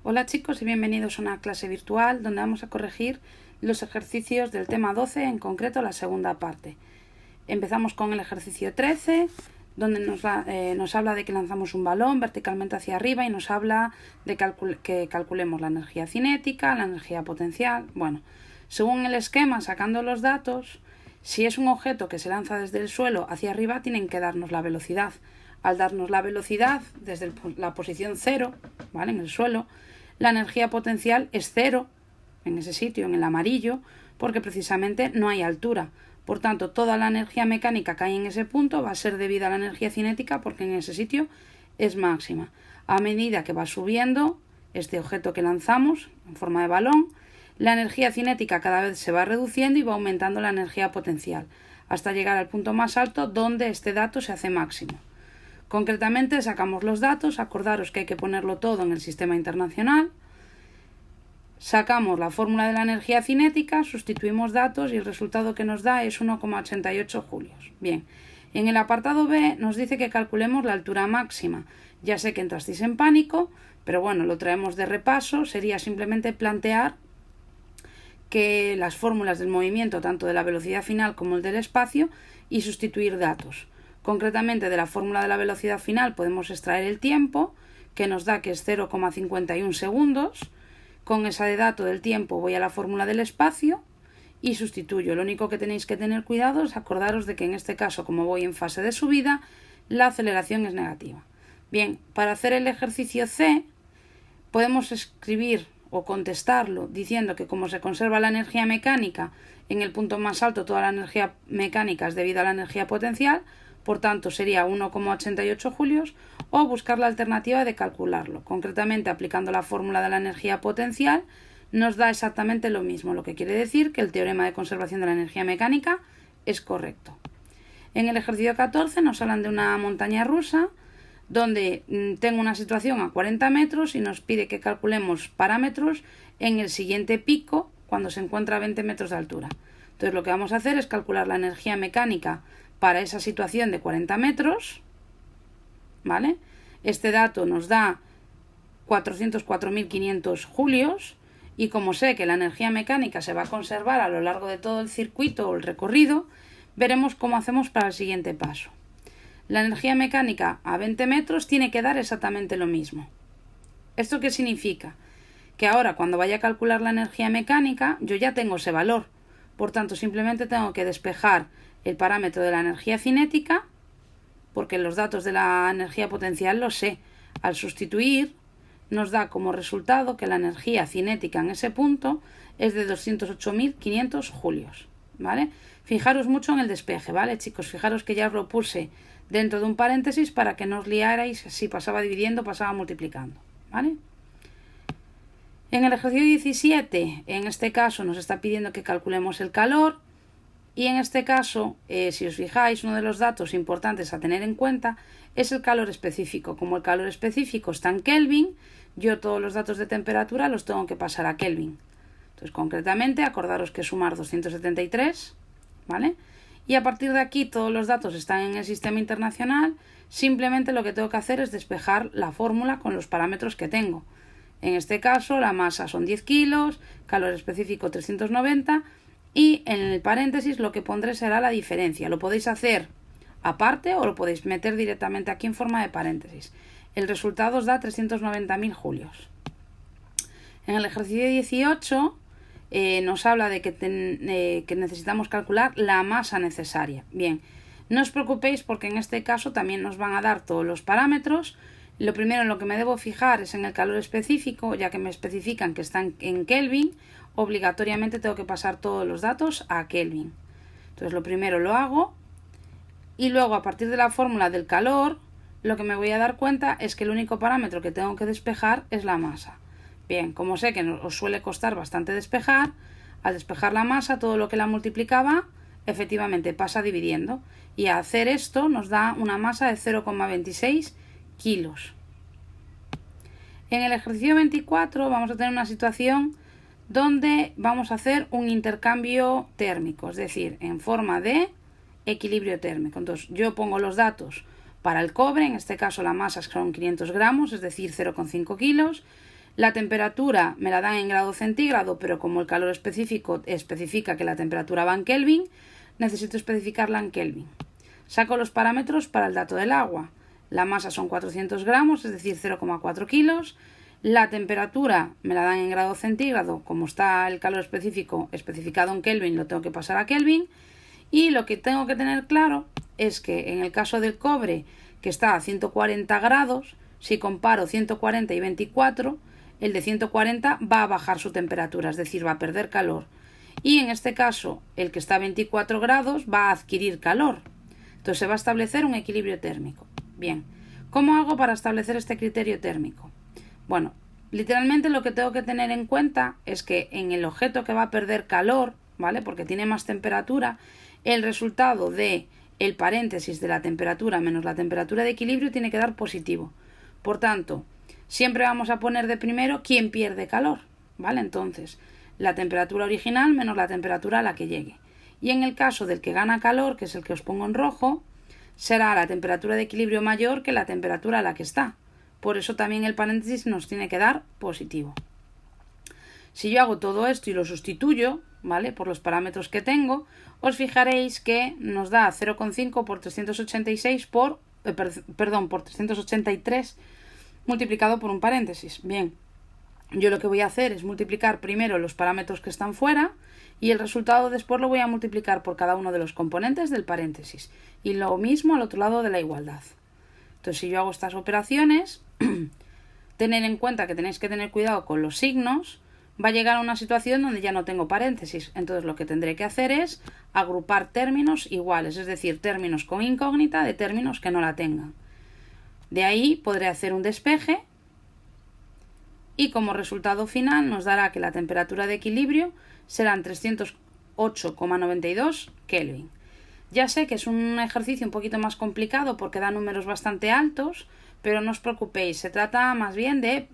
Hola chicos y bienvenidos a una clase virtual donde vamos a corregir los ejercicios del tema 12, en concreto la segunda parte. Empezamos con el ejercicio 13, donde nos habla de que lanzamos un balón verticalmente hacia arriba y nos habla de que calculemos la energía cinética, la energía potencial. Bueno, según el esquema, sacando los datos, si es un objeto que se lanza desde el suelo hacia arriba, tienen que darnos la velocidad. Al darnos la velocidad desde la posición 0, ¿vale?, en el suelo, la energía potencial es 0 en ese sitio, en el amarillo, porque precisamente no hay altura. Por tanto, toda la energía mecánica que hay en ese punto va a ser debida a la energía cinética porque en ese sitio es máxima. A medida que va subiendo este objeto que lanzamos en forma de balón, la energía cinética cada vez se va reduciendo y va aumentando la energía potencial, hasta llegar al punto más alto donde este dato se hace máximo. Concretamente sacamos los datos, acordaros que hay que ponerlo todo en el sistema internacional, sacamos la fórmula de la energía cinética, sustituimos datos y el resultado que nos da es 1,88 julios. Bien, en el apartado B nos dice que calculemos la altura máxima. Ya sé que entrasteis en pánico, pero bueno, lo traemos de repaso, sería simplemente plantear que las fórmulas del movimiento, tanto de la velocidad final como el del espacio, y sustituir datos. Concretamente, de la fórmula de la velocidad final podemos extraer el tiempo, que nos da que es 0,51 segundos. Con esa de dato del tiempo voy a la fórmula del espacio y sustituyo. Lo único que tenéis que tener cuidado es acordaros de que en este caso, como voy en fase de subida, la aceleración es negativa. Bien, para hacer el ejercicio C, podemos escribir o contestarlo diciendo que como se conserva la energía mecánica en el punto más alto, toda la energía mecánica es debida a la energía potencial, por tanto sería 1,88 julios, o buscar la alternativa de calcularlo. Concretamente, aplicando la fórmula de la energía potencial, nos da exactamente lo mismo, lo que quiere decir que el teorema de conservación de la energía mecánica es correcto. En el ejercicio 14 nos hablan de una montaña rusa, donde tengo una situación a 40 metros y nos pide que calculemos parámetros en el siguiente pico cuando se encuentra a 20 metros de altura. Entonces lo que vamos a hacer es calcular la energía mecánica para esa situación de 40 metros, ¿vale? Este dato nos da 404.500 julios y como sé que la energía mecánica se va a conservar a lo largo de todo el circuito o el recorrido, veremos cómo hacemos para el siguiente paso. La energía mecánica a 20 metros tiene que dar exactamente lo mismo. ¿Esto qué significa? Que ahora cuando vaya a calcular la energía mecánica yo ya tengo ese valor. Por tanto, simplemente tengo que despejar el parámetro de la energía cinética, porque los datos de la energía potencial los sé. Al sustituir, nos da como resultado que la energía cinética en ese punto es de 208.500 julios, ¿vale? Fijaros mucho en el despeje, ¿vale, chicos? Fijaros que ya os lo puse dentro de un paréntesis para que no os liarais si pasaba dividiendo, pasaba multiplicando, ¿vale? En el ejercicio 17, en este caso nos está pidiendo que calculemos el calor. Y en este caso, si os fijáis, uno de los datos importantes a tener en cuenta es el calor específico. Como el calor específico está en Kelvin, yo todos los datos de temperatura los tengo que pasar a Kelvin. Entonces, concretamente, acordaros que sumar 273, ¿vale? Y a partir de aquí todos los datos están en el sistema internacional, simplemente lo que tengo que hacer es despejar la fórmula con los parámetros que tengo. En este caso, la masa son 10 kilos, calor específico 390, y en el paréntesis lo que pondré será la diferencia. Lo podéis hacer aparte o lo podéis meter directamente aquí en forma de paréntesis. El resultado os da 390.000 julios. En el ejercicio 18 nos habla de que necesitamos calcular la masa necesaria. Bien, no os preocupéis porque en este caso también nos van a dar todos los parámetros. Lo primero en lo que me debo fijar es en el calor específico, ya que me especifican que están en Kelvin. Obligatoriamente tengo que pasar todos los datos a Kelvin. Entonces lo primero lo hago y luego a partir de la fórmula del calor lo que me voy a dar cuenta es que el único parámetro que tengo que despejar es la masa. Bien, como sé que os suele costar bastante despejar, al despejar la masa todo lo que la multiplicaba efectivamente pasa dividiendo y a hacer esto nos da una masa de 0,26 kilos. En el ejercicio 24 vamos a tener una situación donde vamos a hacer un intercambio térmico, es decir, en forma de equilibrio térmico. Entonces yo pongo los datos para el cobre, en este caso la masa son 500 gramos, es decir, 0,5 kilos. La temperatura me la dan en grado centígrado, pero como el calor específico especifica que la temperatura va en Kelvin, necesito especificarla en Kelvin. Saco los parámetros para el dato del agua. La masa son 400 gramos, es decir, 0,4 kilos. La temperatura me la dan en grado centígrado, como está el calor específico especificado en Kelvin, lo tengo que pasar a Kelvin. Y lo que tengo que tener claro es que en el caso del cobre, que está a 140 grados, si comparo 140 y 24, el de 140 va a bajar su temperatura, es decir, va a perder calor. Y en este caso, el que está a 24 grados va a adquirir calor. Entonces se va a establecer un equilibrio térmico. Bien, ¿cómo hago para establecer este criterio térmico? Bueno, literalmente lo que tengo que tener en cuenta es que en el objeto que va a perder calor, ¿vale? Porque tiene más temperatura, el resultado de el paréntesis de la temperatura menos la temperatura de equilibrio tiene que dar positivo. Por tanto, siempre vamos a poner de primero quién pierde calor, ¿vale? Entonces, la temperatura original menos la temperatura a la que llegue. Y en el caso del que gana calor, que es el que os pongo en rojo, será la temperatura de equilibrio mayor que la temperatura a la que está. Por eso también el paréntesis nos tiene que dar positivo. Si yo hago todo esto y lo sustituyo, ¿vale?, por los parámetros que tengo, os fijaréis que nos da 0,5 por 386 por 383 multiplicado por un paréntesis. Bien, yo lo que voy a hacer es multiplicar primero los parámetros que están fuera y el resultado después lo voy a multiplicar por cada uno de los componentes del paréntesis. Y lo mismo al otro lado de la igualdad. Entonces, si yo hago estas operaciones, tener en cuenta que tenéis que tener cuidado con los signos, va a llegar a una situación donde ya no tengo paréntesis. Entonces lo que tendré que hacer es agrupar términos iguales, es decir, términos con incógnita de términos que no la tengan. De ahí podré hacer un despeje y como resultado final nos dará que la temperatura de equilibrio serán 308,92 Kelvin. Ya sé que es un ejercicio un poquito más complicado porque da números bastante altos, pero no os preocupéis, se trata más bien de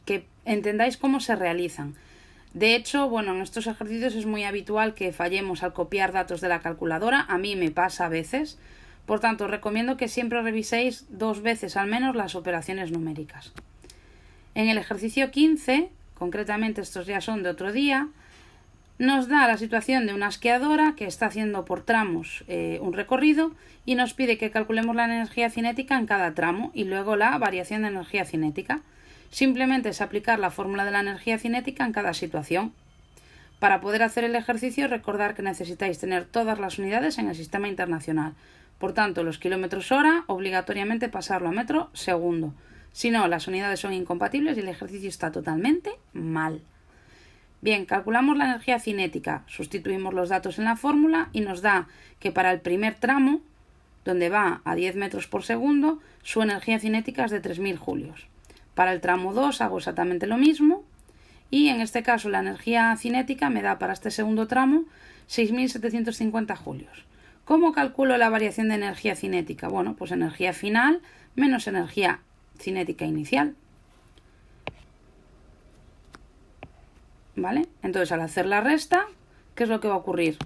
que entendáis cómo se realizan. De hecho, bueno, en estos ejercicios es muy habitual que fallemos al copiar datos de la calculadora, a mí me pasa a veces, por tanto os recomiendo que siempre reviséis 2 veces al menos las operaciones numéricas. En el ejercicio 15, concretamente estos ya son de otro día, nos da la situación de una esquiadora que está haciendo por tramos un recorrido y nos pide que calculemos la energía cinética en cada tramo y luego la variación de energía cinética. Simplemente es aplicar la fórmula de la energía cinética en cada situación. Para poder hacer el ejercicio, recordar que necesitáis tener todas las unidades en el sistema internacional. Por tanto, los kilómetros hora, obligatoriamente pasarlo a metro segundo. Si no, las unidades son incompatibles y el ejercicio está totalmente mal. Bien, calculamos la energía cinética, sustituimos los datos en la fórmula y nos da que para el primer tramo, donde va a 10 metros por segundo, su energía cinética es de 3000 julios. Para el tramo 2 hago exactamente lo mismo y en este caso la energía cinética me da para este segundo tramo 6750 julios. ¿Cómo calculo la variación de energía cinética? Bueno, pues energía final menos energía cinética inicial. ¿Vale? Entonces al hacer la resta, ¿qué es lo que va a ocurrir?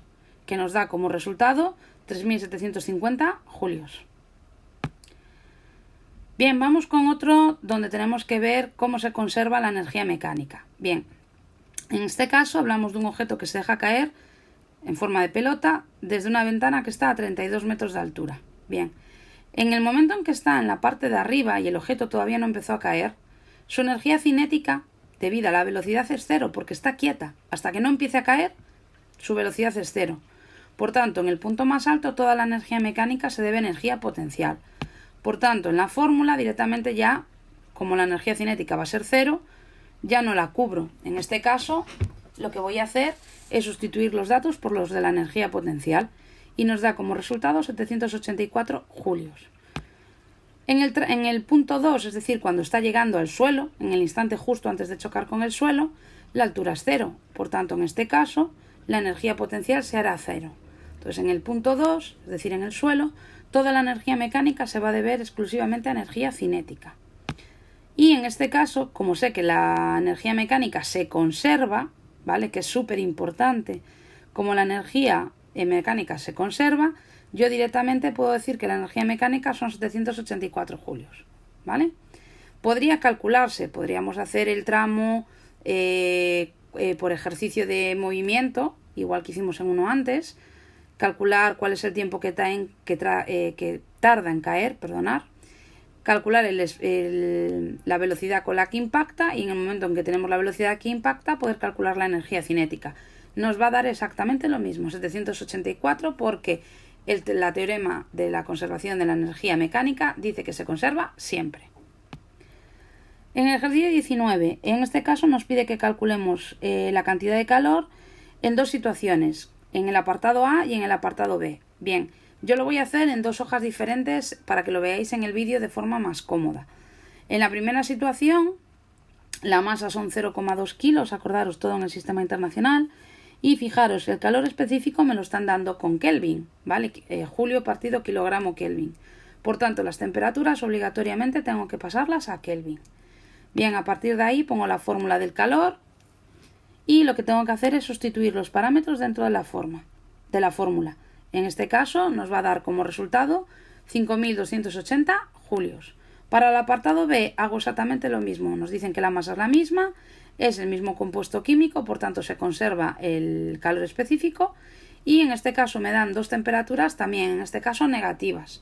Que nos da como resultado 3750 julios. Bien, vamos con otro donde tenemos que ver cómo se conserva la energía mecánica. Bien, en este caso hablamos de un objeto que se deja caer en forma de pelota desde una ventana que está a 32 metros de altura. Bien, en el momento en que está en la parte de arriba y el objeto todavía no empezó a caer, su energía cinética debido a la velocidad es cero porque está quieta. Hasta que no empiece a caer, su velocidad es cero. Por tanto, en el punto más alto toda la energía mecánica se debe a energía potencial. Por tanto, en la fórmula directamente ya, como la energía cinética va a ser cero, ya no la cubro. En este caso, lo que voy a hacer es sustituir los datos por los de la energía potencial y nos da como resultado 784 julios. En el punto 2, es decir, cuando está llegando al suelo, en el instante justo antes de chocar con el suelo, la altura es cero. Por tanto, en este caso, la energía potencial se hará cero. Entonces, en el punto 2, es decir, en el suelo, toda la energía mecánica se va a deber exclusivamente a energía cinética. Y en este caso, como sé que la energía mecánica se conserva, ¿vale?, que es súper importante, como la energía mecánica se conserva, yo directamente puedo decir que la energía mecánica son 784 julios, ¿vale? Podría calcularse, podríamos hacer el tramo por ejercicio de movimiento, igual que hicimos en uno antes, calcular cuál es el tiempo que tarda en caer, calcular la velocidad con la que impacta y en el momento en que tenemos la velocidad que impacta poder calcular la energía cinética. Nos va a dar exactamente lo mismo, 784, porque la teorema de la conservación de la energía mecánica dice que se conserva siempre. En el ejercicio 19, en este caso nos pide que calculemos la cantidad de calor en dos situaciones, en el apartado A y en el apartado B. Bien, yo lo voy a hacer en dos hojas diferentes para que lo veáis en el vídeo de forma más cómoda. En la primera situación, la masa son 0,2 kilos, acordaros, todo en el sistema internacional. Y fijaros, el calor específico me lo están dando con Kelvin, ¿vale? Julio partido kilogramo Kelvin. Por tanto, las temperaturas obligatoriamente tengo que pasarlas a Kelvin. Bien, a partir de ahí pongo la fórmula del calor y lo que tengo que hacer es sustituir los parámetros dentro de la fórmula. En este caso nos va a dar como resultado 5.280 julios. Para el apartado B hago exactamente lo mismo. Nos dicen que la masa es la misma, es el mismo compuesto químico, por tanto se conserva el calor específico y en este caso me dan dos temperaturas también, en este caso negativas.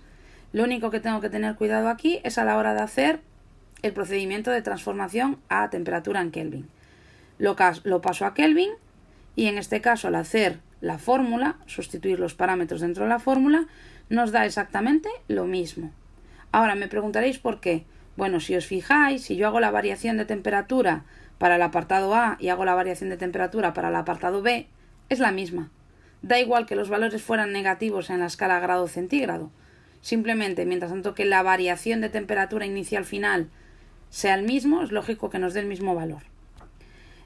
Lo único que tengo que tener cuidado aquí es a la hora de hacer el procedimiento de transformación a temperatura en Kelvin. Lo paso a Kelvin y en este caso al hacer la fórmula, sustituir los parámetros dentro de la fórmula, nos da exactamente lo mismo. Ahora me preguntaréis por qué. Bueno, si os fijáis, si yo hago la variación de temperatura para el apartado A y hago la variación de temperatura para el apartado B, es la misma. Da igual que los valores fueran negativos en la escala grado centígrado. Simplemente, mientras tanto que la variación de temperatura inicial-final sea el mismo, es lógico que nos dé el mismo valor.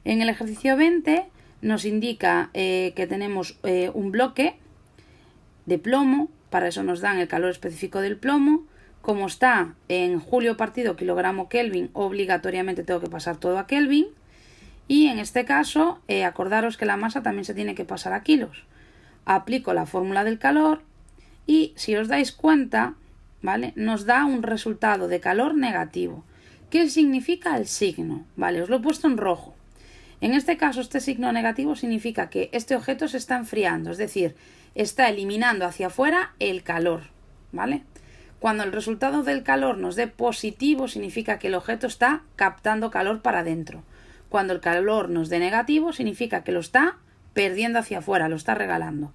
En el ejercicio 20 nos indica que tenemos un bloque de plomo, para eso nos dan el calor específico del plomo. Como está en julio partido kilogramo Kelvin, obligatoriamente tengo que pasar todo a Kelvin. Y en este caso, acordaros que la masa también se tiene que pasar a kilos. Aplico la fórmula del calor y si os dais cuenta, ¿vale? Nos da un resultado de calor negativo. ¿Qué significa el signo? Vale, os lo he puesto en rojo. En este caso, este signo negativo significa que este objeto se está enfriando, es decir, está eliminando hacia afuera el calor, ¿vale? Cuando el resultado del calor nos dé positivo, significa que el objeto está captando calor para adentro. Cuando el calor nos dé negativo, significa que lo está perdiendo hacia afuera, lo está regalando.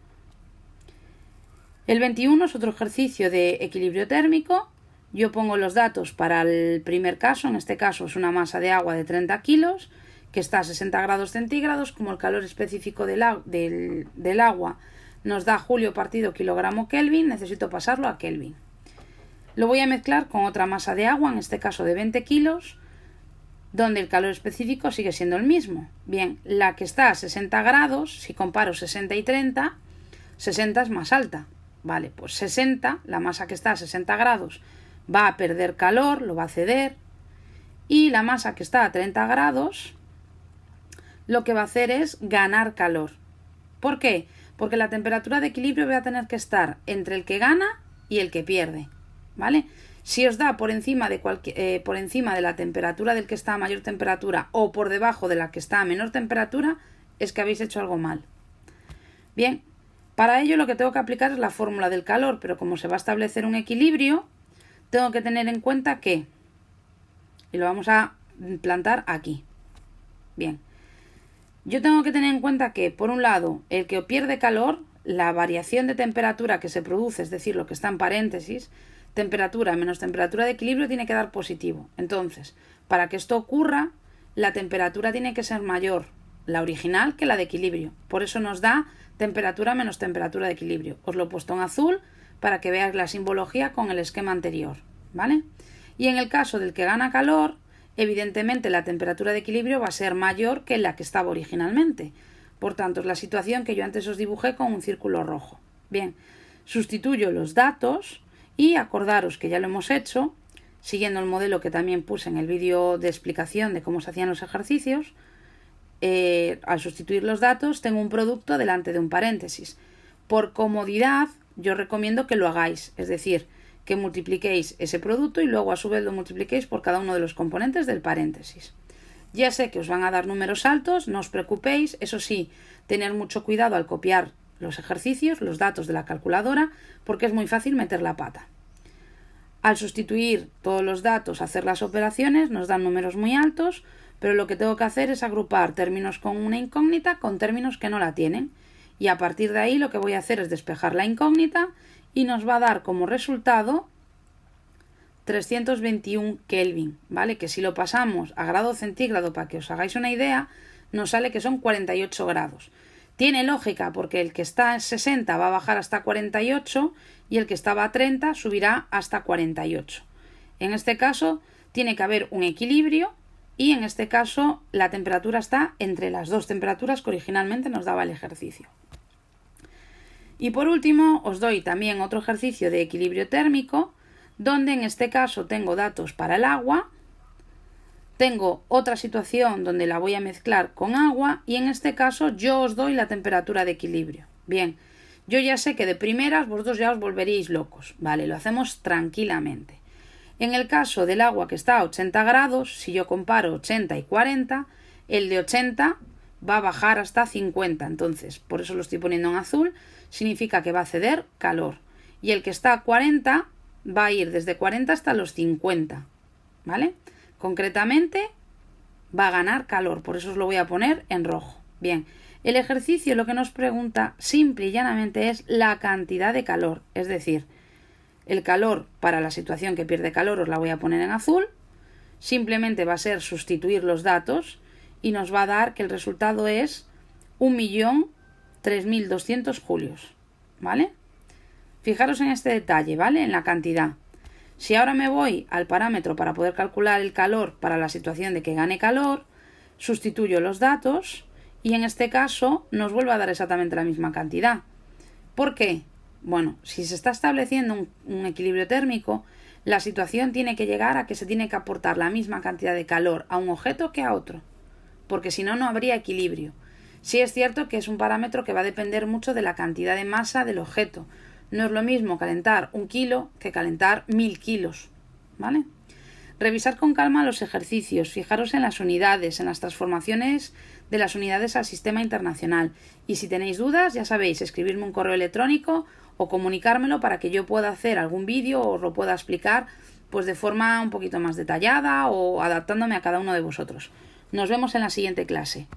El 21 es otro ejercicio de equilibrio térmico. Yo pongo los datos para el primer caso, en este caso es una masa de agua de 30 kilos, que está a 60 grados centígrados, como el calor específico del agua nos da julio partido kilogramo Kelvin, necesito pasarlo a Kelvin. Lo voy a mezclar con otra masa de agua, en este caso de 20 kilos, donde el calor específico sigue siendo el mismo. Bien, la que está a 60 grados, si comparo 60 y 30, 60 es más alta. Vale, pues 60, la masa que está a 60 grados, va a perder calor, lo va a ceder, y la masa que está a 30 grados lo que va a hacer es ganar calor. ¿Por qué? Porque la temperatura de equilibrio va a tener que estar entre el que gana y el que pierde, ¿vale? Si os da por encima de la temperatura del que está a mayor temperatura o por debajo de la que está a menor temperatura, es que habéis hecho algo mal. Bien, para ello lo que tengo que aplicar es la fórmula del calor, pero como se va a establecer un equilibrio, tengo que tener en cuenta que, y lo vamos a plantar aquí. Bien, yo tengo que tener en cuenta que, por un lado, el que pierde calor, la variación de temperatura que se produce, es decir, lo que está en paréntesis, temperatura menos temperatura de equilibrio tiene que dar positivo. Entonces, para que esto ocurra, la temperatura tiene que ser mayor, la original, que la de equilibrio. Por eso nos da temperatura menos temperatura de equilibrio. Os lo he puesto en azul para que veáis la simbología con el esquema anterior, ¿vale? Y en el caso del que gana calor, evidentemente la temperatura de equilibrio va a ser mayor que la que estaba originalmente. Por tanto, es la situación que yo antes os dibujé con un círculo rojo. Bien, sustituyo los datos y acordaros que ya lo hemos hecho, siguiendo el modelo que también puse en el vídeo de explicación de cómo se hacían los ejercicios. Al sustituir los datos tengo un producto delante de un paréntesis. Por comodidad, yo recomiendo que lo hagáis, es decir, que multipliquéis ese producto y luego a su vez lo multipliquéis por cada uno de los componentes del paréntesis. Ya sé que os van a dar números altos, no os preocupéis, eso sí, tener mucho cuidado al copiar los ejercicios, los datos de la calculadora, porque es muy fácil meter la pata. Al sustituir todos los datos, hacer las operaciones, nos dan números muy altos, pero lo que tengo que hacer es agrupar términos con una incógnita con términos que no la tienen. Y a partir de ahí lo que voy a hacer es despejar la incógnita y nos va a dar como resultado 321 Kelvin, ¿vale? Que si lo pasamos a grado centígrado, para que os hagáis una idea, nos sale que son 48 grados. Tiene lógica porque el que está en 60 va a bajar hasta 48 y el que estaba a 30 subirá hasta 48. En este caso tiene que haber un equilibrio y en este caso la temperatura está entre las dos temperaturas que originalmente nos daba el ejercicio. Y por último os doy también otro ejercicio de equilibrio térmico, donde en este caso tengo datos para el agua, tengo otra situación donde la voy a mezclar con agua y en este caso yo os doy la temperatura de equilibrio. Bien, yo ya sé que de primeras vosotros ya os volveríais locos, ¿vale? Lo hacemos tranquilamente. En el caso del agua que está a 80 grados, si yo comparo 80 y 40, el de 80 va a bajar hasta 50, entonces por eso lo estoy poniendo en azul, significa que va a ceder calor. Y el que está a 40 va a ir desde 40 hasta los 50, ¿vale? Concretamente va a ganar calor, por eso os lo voy a poner en rojo. Bien, el ejercicio lo que nos pregunta simple y llanamente es la cantidad de calor, es decir, el calor para la situación que pierde calor os la voy a poner en azul, simplemente va a ser sustituir los datos y nos va a dar que el resultado es 1.003.200 julios, ¿vale? Fijaros en este detalle, ¿vale? En la cantidad. Si ahora me voy al parámetro para poder calcular el calor para la situación de que gane calor, sustituyo los datos y en este caso nos vuelve a dar exactamente la misma cantidad. ¿Por qué? Bueno, si se está estableciendo un equilibrio térmico, la situación tiene que llegar a que se tiene que aportar la misma cantidad de calor a un objeto que a otro, porque si no, no habría equilibrio. Sí es cierto que es un parámetro que va a depender mucho de la cantidad de masa del objeto. No es lo mismo calentar 1 kilo que calentar 1000 kilos, ¿vale? Revisad con calma los ejercicios, fijaros en las unidades, en las transformaciones de las unidades al sistema internacional. Y si tenéis dudas, ya sabéis, escribirme un correo electrónico o comunicármelo para que yo pueda hacer algún vídeo o os lo pueda explicar pues de forma un poquito más detallada o adaptándome a cada uno de vosotros. Nos vemos en la siguiente clase.